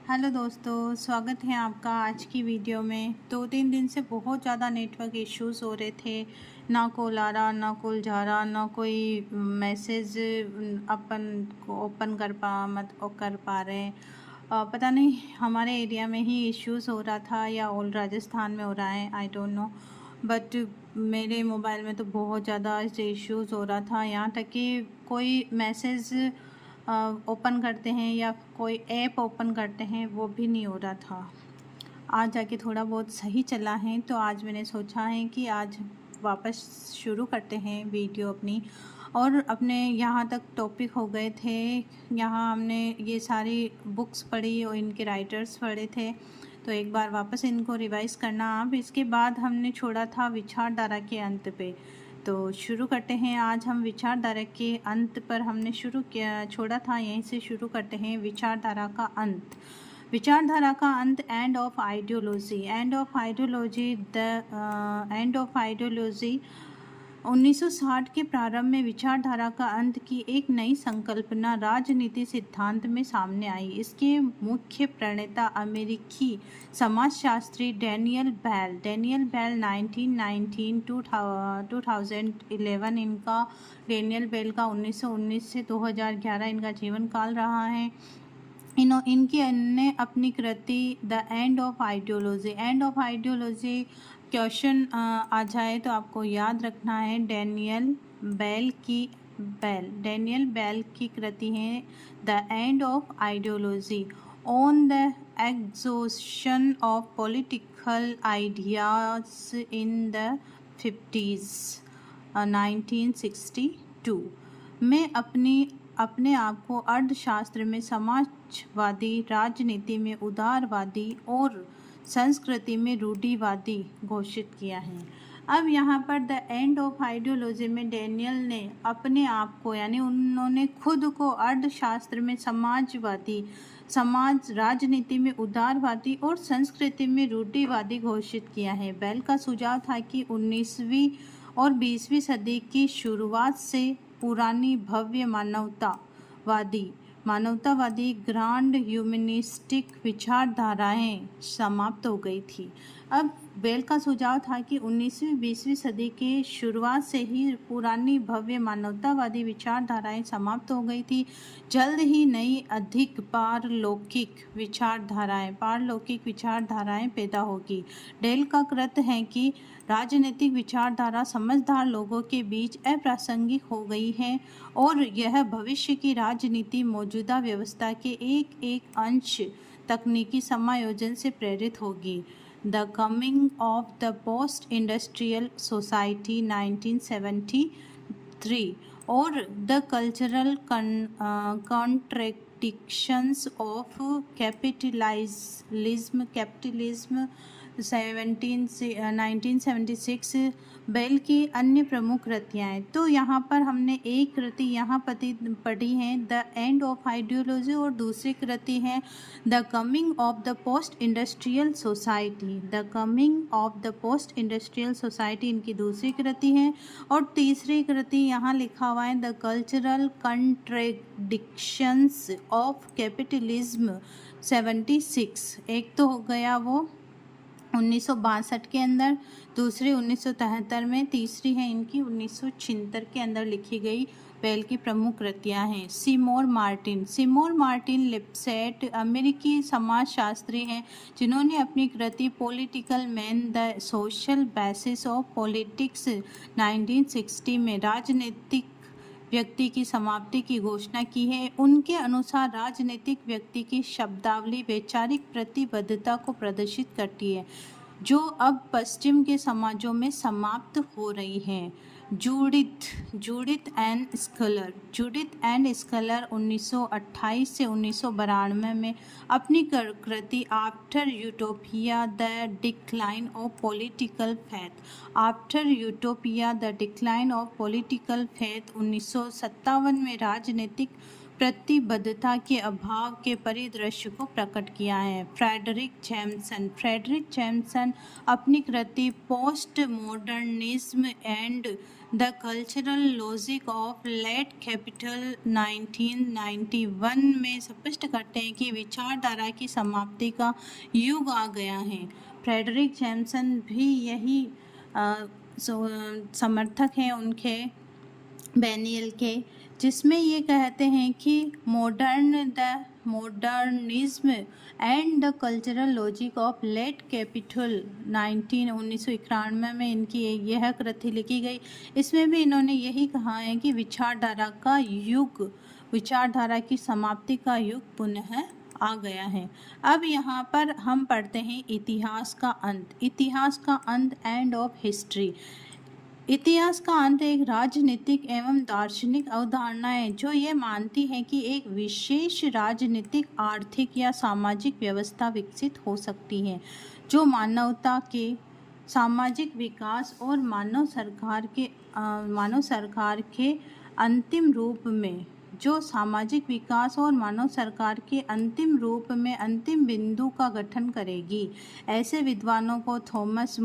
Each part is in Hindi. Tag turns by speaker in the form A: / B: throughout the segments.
A: हेलो दोस्तों, स्वागत है आपका आज की वीडियो में। 2-3 दिन से बहुत ज़्यादा नेटवर्क इश्यूज़ हो रहे थे। ना कॉल आ रहा, ना कॉल जा रहा, ना कोई मैसेज अपन को ओपन कर पा रहे हैं। पता नहीं हमारे एरिया में ही इश्यूज़ हो रहा था या ऑल राजस्थान में हो रहा है, आई डोंट नो। बट मेरे मोबाइल में तो बहुत ज़्यादा इश्यूज़ हो रहा था, यहाँ तक कि कोई मैसेज ओपन करते हैं या कोई ऐप ओपन करते हैं वो भी नहीं हो रहा था। आज जाके थोड़ा बहुत सही चला है, तो आज मैंने सोचा है कि आज वापस शुरू करते हैं वीडियो अपनी। और अपने यहाँ तक टॉपिक हो गए थे, यहाँ हमने ये सारी बुक्स पढ़ी और इनके राइटर्स पढ़े थे, तो एक बार वापस इनको रिवाइज़ करना आप। इसके बाद हमने छोड़ा था विचारधारा के अंत पे, तो शुरू करते हैं। आज हम विचारधारा के अंत पर हमने छोड़ा था, यहीं से शुरू करते हैं। विचारधारा का अंत, विचारधारा का अंत, and of ideology. And of ideology 1960 के प्रारंभ में विचारधारा का अंत की एक नई संकल्पना राजनीति सिद्धांत में सामने आई। इसके मुख्य प्रणेता अमेरिकी समाजशास्त्री डैनियल बेल 1919 2011 इनका, डैनियल बेल का 1919 से 2011 इनका जीवन काल रहा है। इनने अपनी कृति the end of ideology question आ जाए तो आपको याद रखना है डैनियल बेल की कृति है the end of ideology on the exhaustion of political ideas in the 50s 1962 में अपने आप को अर्थशास्त्र में समाजवादी, राजनीति में उदारवादी और संस्कृति में रूढ़िवादी घोषित किया है। अब यहाँ पर द एंड ऑफ आइडियोलॉजी में डैनियल ने अपने आप को, यानी उन्होंने खुद को अर्थशास्त्र में समाजवादी, राजनीति में उदारवादी और संस्कृति में रूढ़िवादी घोषित किया है। बेल का सुझाव था कि 19वीं और 20वीं सदी की शुरुआत से पुरानी भव्य मानवतावादी ग्रांड ह्यूमनिस्टिक विचारधाराएं समाप्त हो गई थी। अब बेल का सुझाव था कि 19वीं-20वीं सदी के शुरुआत से ही पुरानी भव्य मानवतावादी विचारधाराएं समाप्त हो गई थी। जल्द ही नई अधिक पारलौकिक विचारधाराएं पैदा होगी। डेल का कृत है कि राजनीतिक विचारधारा समझदार लोगों के बीच अप्रासंगिक हो गई है और यह भविष्य की राजनीति मौजूदा व्यवस्था के एक अंश तकनीकी समायोजन से प्रेरित होगी। The coming of the post industrial society 1973 और the cultural contradictions of capitalism 1976 Bell की अन्य प्रमुख कृतियाँ हैं। तो यहाँ पर हमने एक कृति यहाँ पढ़ी है द एंड ऑफ आइडियोलॉजी और दूसरी कृति है the coming of the post industrial society इनकी दूसरी कृति है। और तीसरी कृति यहाँ लिखा हुआ है द कल्चरल कंट्रडिक्शंस ऑफ कैपिटलिज्म 76। एक तो हो गया वो 1962 के अंदर, दूसरी 1973 में, तीसरी है इनकी 1976 के अंदर लिखी गई बेल की प्रमुख कृतियाँ हैं। सीमोर मार्टिन लिप्सेट अमेरिकी समाजशास्त्री हैं जिन्होंने अपनी कृति political man the social basis of politics 1960 में राजनीतिक व्यक्ति की समाप्ति की घोषणा की है। उनके अनुसार राजनीतिक व्यक्ति की शब्दावली वैचारिक प्रतिबद्धता को प्रदर्शित करती है जो अब पश्चिम के समाजों में समाप्त हो रही है। जूडिथ एंड स्कलर 1928 से 1992 में अपनी कृति after utopia the decline of political faith 1957 में राजनीतिक प्रतिबद्धता के अभाव के परिदृश्य को प्रकट किया है। फ्रेडरिक जैम्सन अपनी कृति post modernism and the cultural logic of late capital 1991 में स्पष्ट करते हैं कि विचारधारा की समाप्ति का युग आ गया है। फ्रेडरिक जैम्सन भी यही समर्थक हैं उनके बेनियल के, जिसमें ये कहते हैं कि modernism and the cultural logic of late capital 1991 में इनकी यह कृति लिखी गई। इसमें भी इन्होंने यही कहा है कि विचारधारा की समाप्ति का युग पुनः आ गया है। अब यहाँ पर हम पढ़ते हैं इतिहास का अंत एंड ऑफ हिस्ट्री। इतिहास का अंत एक राजनीतिक एवं दार्शनिक अवधारणा है जो ये मानती है कि एक विशेष राजनीतिक, आर्थिक या सामाजिक व्यवस्था विकसित हो सकती है जो मानवता के सामाजिक विकास और मानव सरकार के अंतिम रूप में अंतिम बिंदु का गठन करेगी। ऐसे विद्वानों को Thomas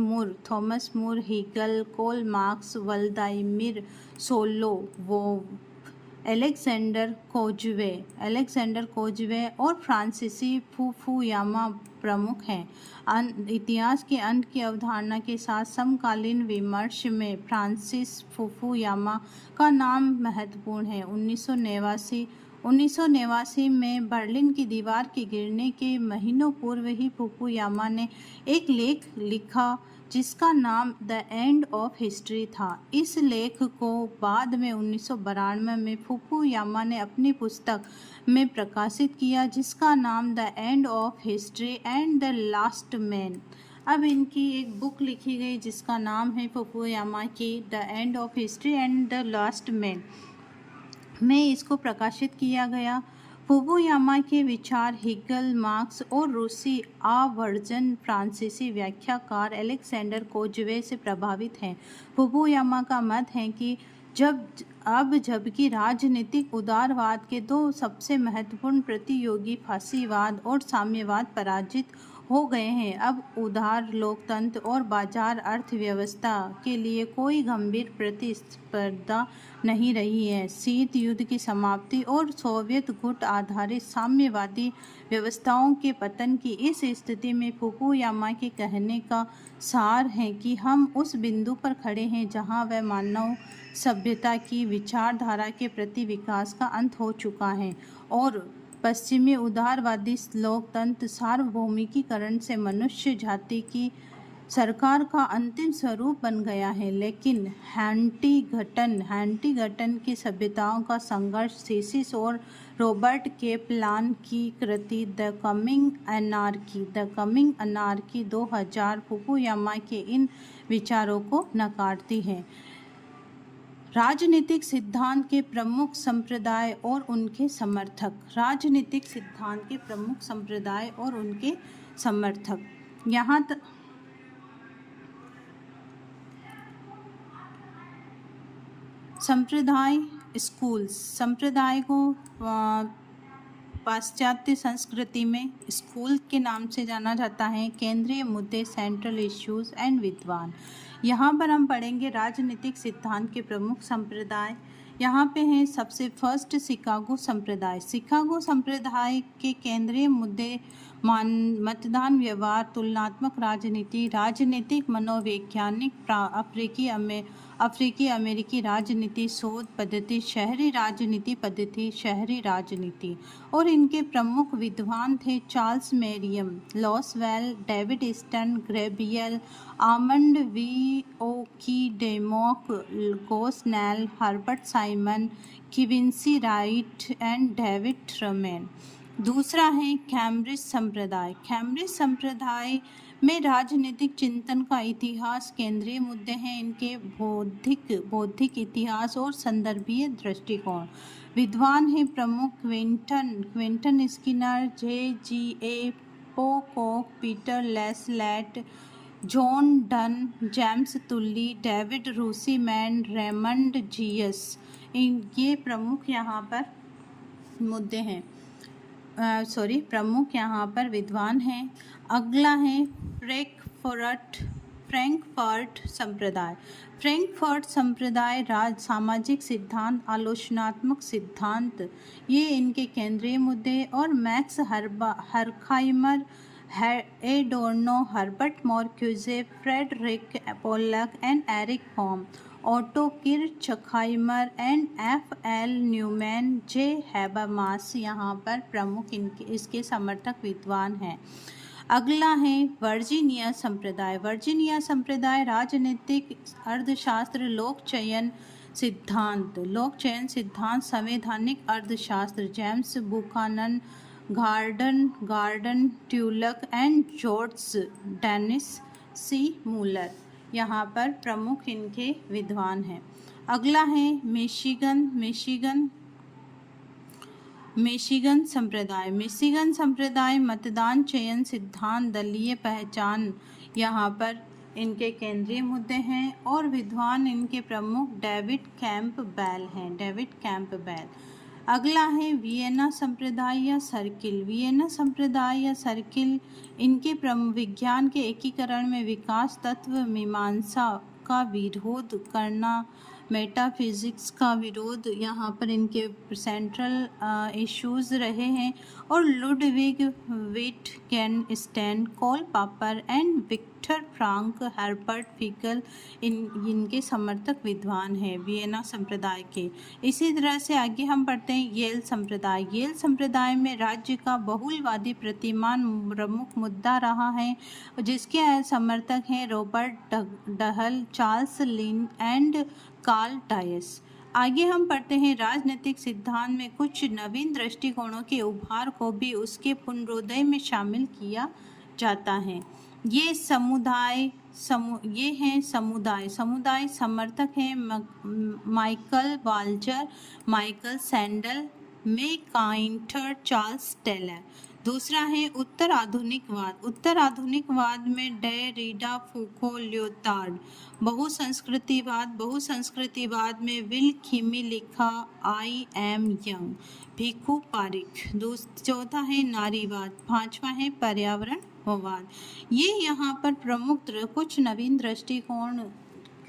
A: More, Hegel, Karl Marx, Vladimir Solovyov, Alexandre Kojeve और फ्रांसीसी फुकुयामा प्रमुख हैं। इतिहास के अंत की अवधारणा के साथ समकालीन विमर्श में फ्रांसिस फुकुयामा का नाम महत्वपूर्ण है। 1989 में बर्लिन की दीवार के गिरने के महीनों पूर्व ही फुकुयामा ने एक लेख लिखा जिसका नाम द एंड ऑफ हिस्ट्री था। इस लेख को बाद में 1992 में फुकुयामा ने अपनी पुस्तक में प्रकाशित किया जिसका नाम the end of history and the last man. अब इनकी एक बुक लिखी गई जिसका नाम है फुकुयामा की the end of history and the last man में इसको प्रकाशित किया गया। फुकुयामा के विचार हीगल, मार्क्स और रूसी आवर्जन फ्रांसीसी व्याख्याकार अलेक्जेंडर कोजवे से प्रभावित हैं। फुकुयामा का मत है कि जबकि राजनीतिक उदारवाद के दो सबसे महत्वपूर्ण प्रतियोगी फासीवाद और साम्यवाद पराजित हो गए हैं, अब उदार लोकतंत्र और बाजार अर्थव्यवस्था के लिए कोई गंभीर प्रतिस्पर्धा नहीं रही है। शीत युद्ध की समाप्ति और सोवियत गुट आधारित साम्यवादी व्यवस्थाओं के पतन की इस स्थिति में फुकुयामा के कहने का सार है कि हम उस बिंदु पर खड़े हैं जहां वह मानव सभ्यता की विचारधारा के प्रति विकास का अंत हो चुका है और पश्चिमी उदारवादी लोकतंत्र सार्वभौमिकीकरण से मनुष्य जाति की सरकार का अंतिम स्वरूप बन गया है। लेकिन हैंटिगटन की सभ्यताओं का संघर्ष थीसिस और रॉबर्ट के प्लान की कृति द कमिंग अनार्की 2000 फुकुयामा के इन विचारों को नकारती है। राजनीतिक सिद्धांत के प्रमुख संप्रदाय और उनके समर्थक यहाँ तक संप्रदाय को पाश्चात्य संस्कृति में स्कूल के नाम से जाना जाता है। केंद्रीय मुद्दे सेंट्रल इश्यूज एंड विद्वान। यहाँ पर हम पढ़ेंगे राजनीतिक सिद्धांत के प्रमुख संप्रदाय। यहाँ पे हैं सबसे फर्स्ट शिकागो संप्रदाय के केंद्रीय मुद्दे मतदान व्यवहार, तुलनात्मक राजनीति, राजनीतिक मनोवैज्ञानिक, अफ्रीकी अमेरिकी राजनीति शोध पद्धति, शहरी राजनीति और इनके प्रमुख विद्वान थे Charles Merriam, Lasswell, David Easton, Gabriel, Almond V O Key Dimock, Gosnell, Herbert Simon, Quincy Wright and David Truman. दूसरा है कैम्ब्रिज संप्रदाय में राजनीतिक चिंतन का इतिहास केंद्रीय मुद्दे हैं। इनके बौद्धिक इतिहास और संदर्भीय दृष्टिकोण। विद्वान हैं प्रमुख Quentin Skinner, J.G.A. Pocock, Peter Laslett, John Dunn, James Tully, David Runciman, Raymond Geuss. ये प्रमुख यहाँ पर मुद्दे हैं, प्रमुख यहाँ पर विद्वान हैं। अगला है फ्रैंकफर्ट संप्रदाय। फ्रैंकफर्ट संप्रदाय सामाजिक सिद्धांत, आलोचनात्मक सिद्धांत, ये इनके केंद्रीय मुद्दे। और Max Horkheimer, Adorno, Herbert Marcuse, Friedrich Pollock and Erich Fromm, Otto Kirchheimer and F.L. Neumann, J Habermas यहाँ पर प्रमुख इसके समर्थक विद्वान हैं। अगला है वर्जीनिया संप्रदाय। वर्जीनिया संप्रदाय राजनीतिक अर्थशास्त्र, लोक चयन सिद्धांत, संवैधानिक अर्थशास्त्र, James Buchanan, Gordon Tullock and George Dennis C Mueller, यहाँ पर प्रमुख इनके विद्वान हैं। अगला है मिशिगन संप्रदाय। मिशिगन संप्रदाय मतदान चयन सिद्धांत, दलीय पहचान, यहाँ पर इनके केंद्रीय मुद्दे हैं। और विद्वान इनके प्रमुख डेविड कैंपबेल हैं, डेविड कैंपबेल। अगला है वियना संप्रदाय या सर्किल। वियना संप्रदाय या सर्किल इनके विज्ञान के एकीकरण में विकास तत्व मीमांसा का विरोध करना, मेटाफिजिक्स का विरोध, यहाँ पर इनके सेंट्रल इश्यूज रहे हैं। और Ludwig Wittgenstein, Karl Popper and Victor Frank, Herbert Feigl इनके समर्थक विद्वान हैं वियना संप्रदाय के। इसी तरह से आगे हम पढ़ते हैं येल संप्रदाय। येल संप्रदाय में राज्य का बहुलवादी प्रतिमान प्रमुख मुद्दा रहा है, जिसके समर्थक हैं रॉबर्ट डहल, चार्ल्स लिन एंड कार्ल टायस। आगे हम पढ़ते हैं राजनीतिक सिद्धांत में कुछ नवीन दृष्टिकोणों के उभार को भी उसके पुनरोदय में शामिल किया जाता है। ये समुदाय समर्थक हैं Michael Walzer, Michael Sandel, MacIntyre, Charles Taylor. दूसरा है उत्तर आधुनिकवाद। उत्तर आधुनिकवाद में डेरिडा, फूको, लियोटार्ड। बहुसंस्कृतिवाद में Will Kymlicka, I M Young, Bhikhu Parekh. चौथा है नारीवाद। पांचवा है पर्यावरणवाद। ये यहाँ पर प्रमुख कुछ नवीन दृष्टिकोण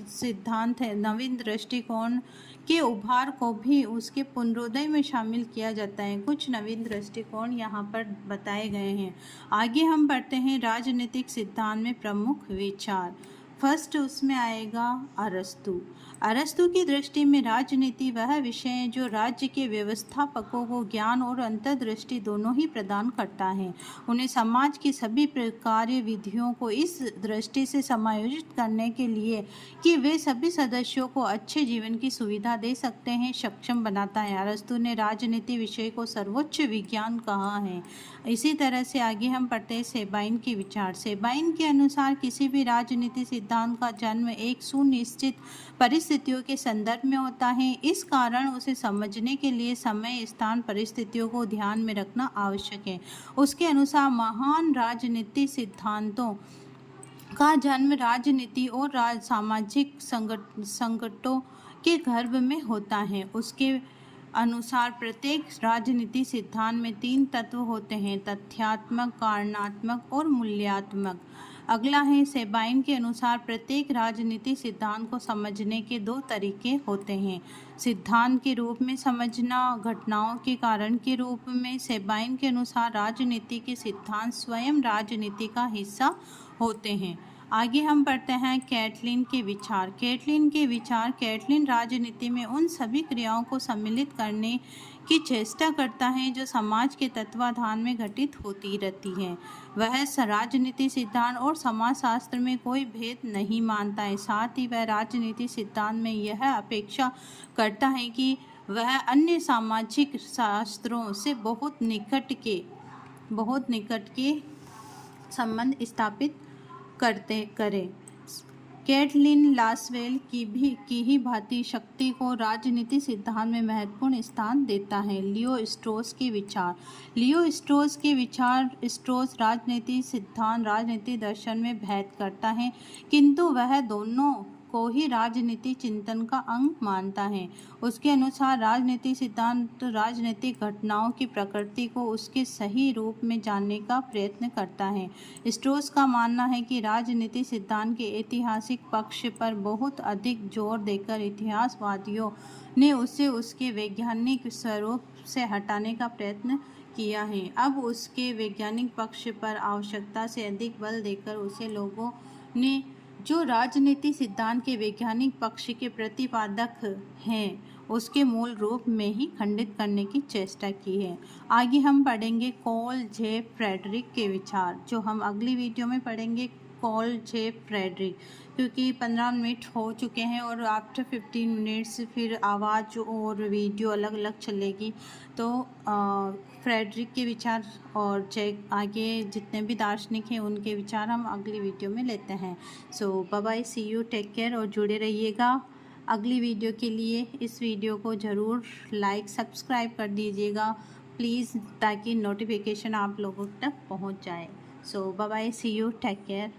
A: सिद्धांत है। नवीन दृष्टिकोण के उभार को भी उसके पुनरोदय में शामिल किया जाता है। कुछ नवीन दृष्टिकोण यहाँ पर बताए गए हैं। आगे हम पढ़ते हैं राजनीतिक सिद्धांत में प्रमुख विचार। फर्स्ट उसमें आएगा अरस्तु। अरस्तु की दृष्टि में राजनीति वह विषय है जो राज्य के व्यवस्थापकों को ज्ञान और अंतर्दृष्टि दोनों ही प्रदान करता है। उन्हें समाज की सभी कार्य विधियों को इस दृष्टि से समायोजित करने के लिए कि वे सभी सदस्यों को अच्छे जीवन की सुविधा दे सकते हैं, सक्षम बनाता है। अरस्तु ने राजनीति विषय को सर्वोच्च विज्ञान कहा है। इसी तरह से आगे हम पढ़ते हैं सेबाइन के विचार। सेबाइन के अनुसार किसी भी राजनीति सिद्धांत का जन्म एक सुनिश्चित परिस्थितियों के संदर्भ में होता है। इस कारण उसे समझने के लिए समय, स्थान, परिस्थितियों को ध्यान में रखना आवश्यक है। उसके अनुसार महान राजनीति सिद्धांतों का जन्म राजनीति और सामाजिक संकटों के गर्भ में होता है। उसके अनुसार प्रत्येक राजनीति सिद्धांत में 3 तत्व होते हैं: तथ्यात्मक, कारणात्मक और मूल्यात्मक। अगला है सेबाइन के अनुसार प्रत्येक राजनीति सिद्धांत को समझने के 2 तरीके होते हैं: सिद्धांत के रूप में समझना, घटनाओं के कारण के रूप में। सेबाइन के अनुसार राजनीति के सिद्धांत स्वयं राजनीति का हिस्सा होते हैं। आगे हम पढ़ते हैं कैटलिन के विचार। कैटलिन राजनीति में उन सभी क्रियाओं को सम्मिलित करने की चेष्टा करता है जो समाज के तत्वाधान में घटित होती रहती है। वह राजनीति सिद्धांत और समाजशास्त्र में कोई भेद नहीं मानता है। साथ ही वह राजनीति सिद्धांत में यह अपेक्षा करता है कि वह अन्य सामाजिक शास्त्रों से बहुत निकट के संबंध स्थापित करें। कैटलिन लासवेल की ही भांति शक्ति को राजनीति सिद्धांत में महत्वपूर्ण स्थान देता है। लियो स्ट्रॉस के विचार। स्ट्रॉस राजनीति सिद्धांत राजनीति दर्शन में भेद करता है, किंतु वह दोनों को ही राजनीति चिंतन का अंग मानता है। उसके अनुसार राजनीति सिद्धांत राजनीतिक घटनाओं की प्रकृति को उसके सही रूप में जानने का प्रयत्न करता है। स्ट्रोस का मानना है कि राजनीति सिद्धांत के ऐतिहासिक पक्ष पर बहुत अधिक जोर देकर इतिहासवादियों ने उसे उसके वैज्ञानिक स्वरूप से हटाने का प्रयत्न किया है। अब उसके वैज्ञानिक पक्ष पर आवश्यकता से अधिक बल देकर उसे लोगों ने जो राजनीति सिद्धांत के वैज्ञानिक पक्ष के प्रतिपादक हैं उसके मूल रूप में ही खंडित करने की चेष्टा की है। आगे हम पढ़ेंगे कॉल जे फ्रेडरिक के विचार, जो हम अगली वीडियो में पढ़ेंगे कॉल जे फ्रेडरिक, क्योंकि 15 मिनट हो चुके हैं और आफ्टर 15 मिनट्स फिर आवाज़ और वीडियो अलग अलग चलेगी। तो फ्रेडरिक के विचार और आगे जितने भी दार्शनिक हैं उनके विचार हम अगली वीडियो में लेते हैं। So bye bye, see you, take care और जुड़े रहिएगा अगली वीडियो के लिए। इस वीडियो को ज़रूर लाइक सब्सक्राइब कर दीजिएगा प्लीज़, ताकि नोटिफिकेशन आप लोगों तक पहुंच जाए। So bye bye, see you, take care.